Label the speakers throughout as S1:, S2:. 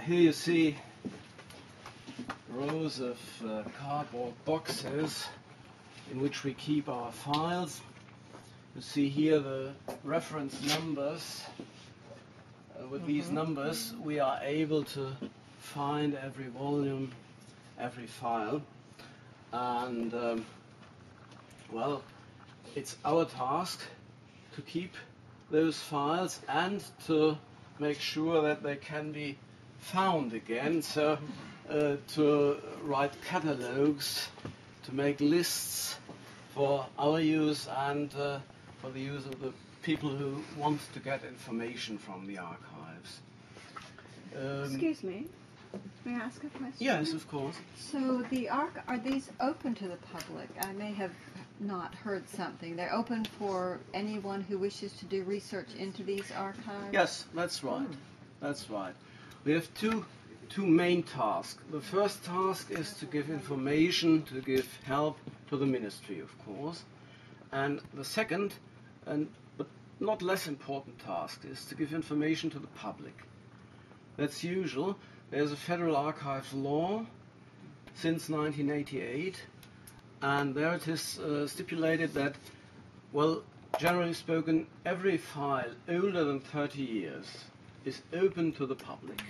S1: Here you see rows of cardboard boxes in which we keep our files. You see here the reference numbers. With these numbers we are able to find every volume, every file, and well, it's our task to keep those files and to make sure that they can be found again, so to write catalogues, to make lists for our use and for the use of the people who want to get information from the archives.
S2: Excuse me, may I ask a question?
S1: Yes, of course.
S2: So are these open to the public? I may have not heard something. They're open for anyone who wishes to do research into these archives?
S1: Yes, that's right. That's right. We have two main tasks. The first task is to give information, to give help to the ministry, of course. And the second, but not less important task, is to give information to the public. That's usual. There's a Federal Archives law since 1988, and there it is stipulated that, well, generally spoken, every file older than 30 years is open to the public.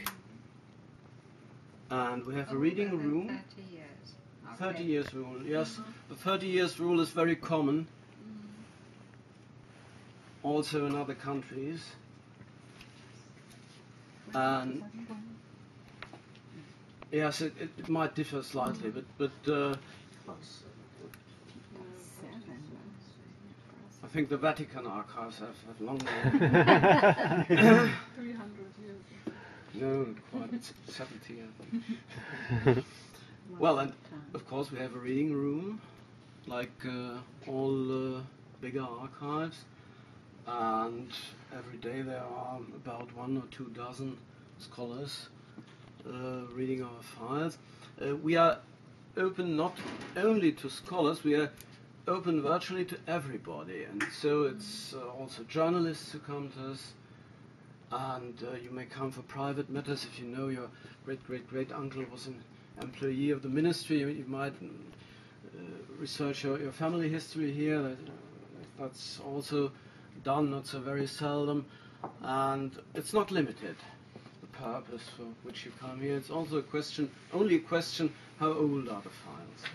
S1: And we have a reading room.
S2: 30 years. Okay.
S1: 30 years rule, yes. The 30 years rule is very common, also in other countries. And yes, it might differ slightly, but I think the Vatican archives have longer.
S3: 300 years.
S1: No, quite. It's 70. I think. Well, and of course we have a reading room, like all bigger archives, and every day there are about 1 or 2 dozen scholars reading our files. We are open not only to scholars, we are open virtually to everybody, and so it's also journalists who come to us, and you may come for private matters. If you know your great-great-great-uncle was an employee of the ministry, you might research your family history here. That's also done, not so very seldom, and it's not limited, the purpose for which you come here. It's also only a question, how old are the files?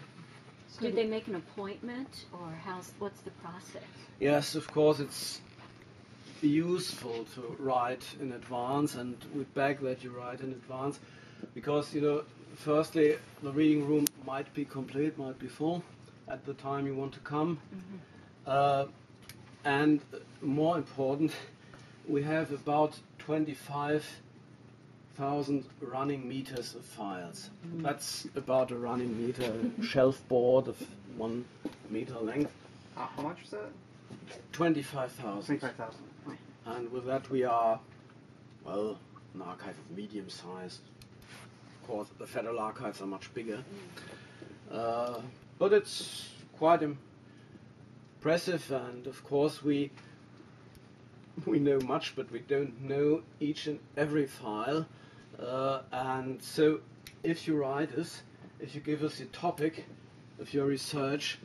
S4: Do they make an appointment, or what's the process?
S1: Yes, of course, it's useful to write in advance, and we beg that you write in advance, because, you know, firstly, the reading room might be complete, might be full at the time you want to come. And more important, we have about 25,000 running meters of files. That's about a running meter, shelf board of 1 meter length.
S5: How much is that?
S1: 25,000.
S5: 25,000.
S1: And with that we are, well, an archive of medium size. Of course, the Federal Archives are much bigger. But it's quite impressive, and of course we know much, but we don't know each and every file. And so if you write us, if you give us a topic of your research,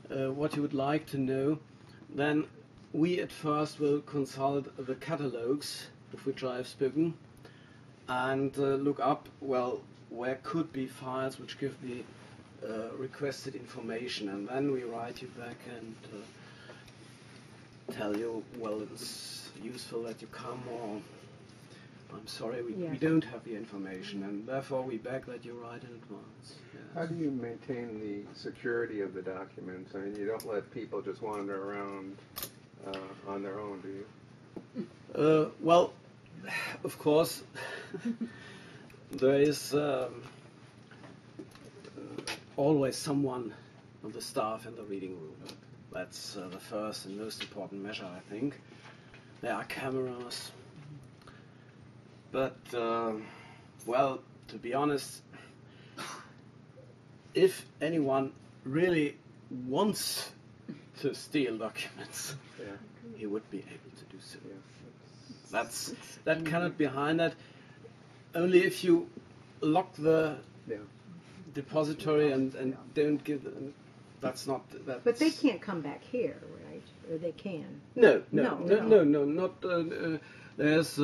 S1: what you would like to know, then we at first will consult the catalogues of which I have spoken and look up, well, where could be files which give the requested information, and then we write you back and tell you, well, it's useful that you come, or I'm sorry, we don't have the information, and therefore we beg that you write in advance. Yes.
S6: How do you maintain the security of the documents? I mean, you don't let people just wander around on their own, do you?
S1: Well, of course, there is always someone of the staff in the reading room. That's the first and most important measure, I think. There are cameras. But, well, to be honest, if anyone really wants to steal documents, he would be able to do so. that cannot behind that. Only if you lock the
S6: Yeah.
S1: depository and don't give them, that's not that.
S5: But they can't come back here, right? Or they can?
S1: No,
S5: No.
S1: not. There's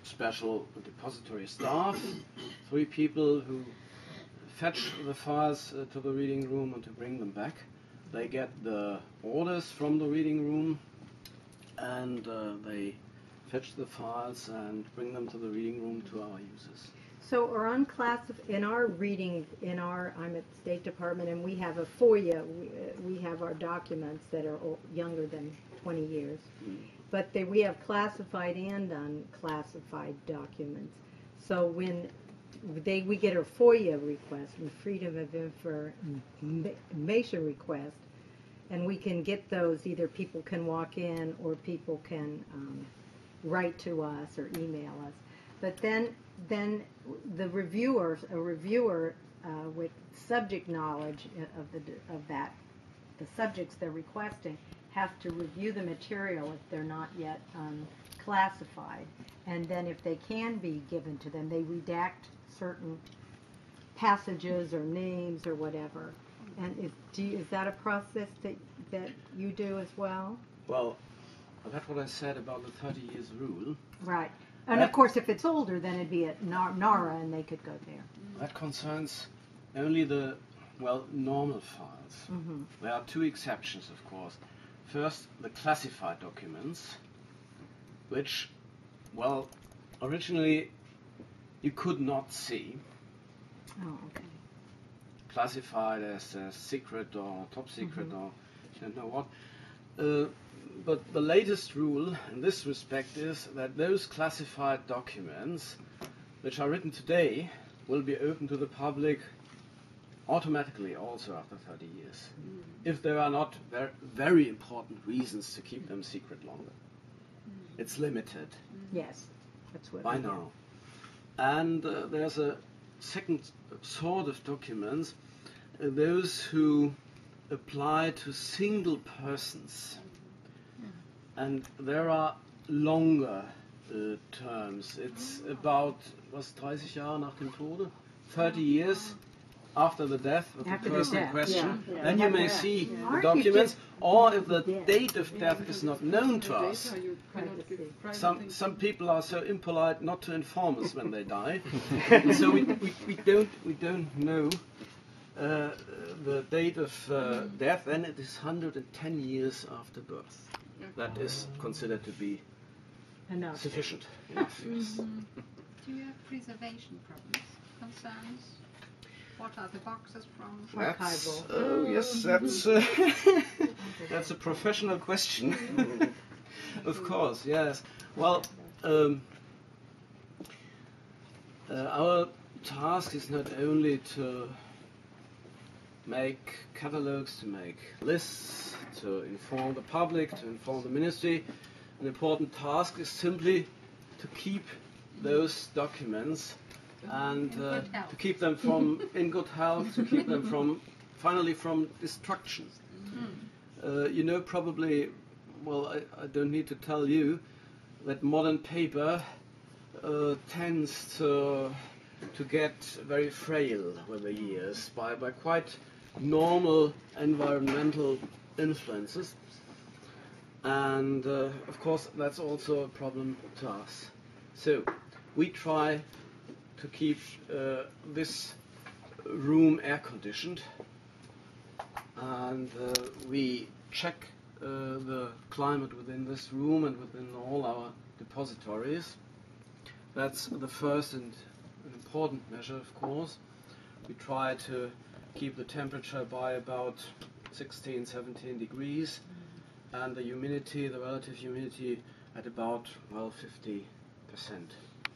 S1: special depository staff, 3 people who fetch the files to the reading room and to bring them back. They get the orders from the reading room, and they fetch the files and bring them to the reading room to our users.
S5: So are in our reading, I'm at the State Department, and we have a FOIA. We have our documents that are younger than 20 years. But we have classified and unclassified documents. So when we get a FOIA request, and Freedom of Information request, and we can get those, either people can walk in or people can write to us or email us. But then a reviewer with subject knowledge of the subjects they're requesting, have to review the material if they're not yet classified. And then if they can be given to them, they redact certain passages or names or whatever. And is that a process that you do as well?
S1: Well, that's what I said about the 30 years rule.
S5: Right. And of course, if it's older, then it'd be at NARA and they could go there.
S1: That concerns only the, normal files.
S5: Mm-hmm.
S1: There are 2 exceptions, of course. First, the classified documents, which, originally you could not see.
S5: Oh, okay.
S1: Classified as secret or top secret,
S5: Mm-hmm.
S1: or I don't know what. But the latest rule in this respect is that those classified documents which are written today will be open to the public automatically also after 30 years, if there are not very important reasons to keep them secret longer. It's limited
S5: Yes, that's what
S1: by
S5: we do.
S1: now. And there's a second sort of documents, those who apply to single persons. And there are longer terms. It's about, 30 Jahre nach dem Tode? 30 years after the death of
S5: After
S1: the
S5: the
S1: person in
S5: death,
S1: question.
S5: yeah.
S1: Then you may see the documents, or if the date of death is not known to us.
S3: You cannot give private things.
S1: Some people are so impolite not to inform us when they die, so we don't know the date of death. Then it is 110 years after birth. That is considered to be
S5: Enough.
S1: sufficient. Enough, yes.
S7: Do you have preservation problems, concerns? What are the boxes from?
S1: That's, yes, that's a professional question. Of course, yes. Well, our task is not only to make catalogs, to make lists, to inform the public, to inform the ministry. An important task is simply to keep those documents and to keep them in good health, to keep them from destruction. You know probably, I don't need to tell you, that modern paper tends to get very frail with the years by quite normal environmental influences. And of course that's also a problem to us. So we try to keep this room air conditioned, and we check the climate within this room and within all our depositories. That's the first and an important measure, of course. We try to keep the temperature by about 16, 17 degrees, and the humidity, the relative humidity, at about 50%.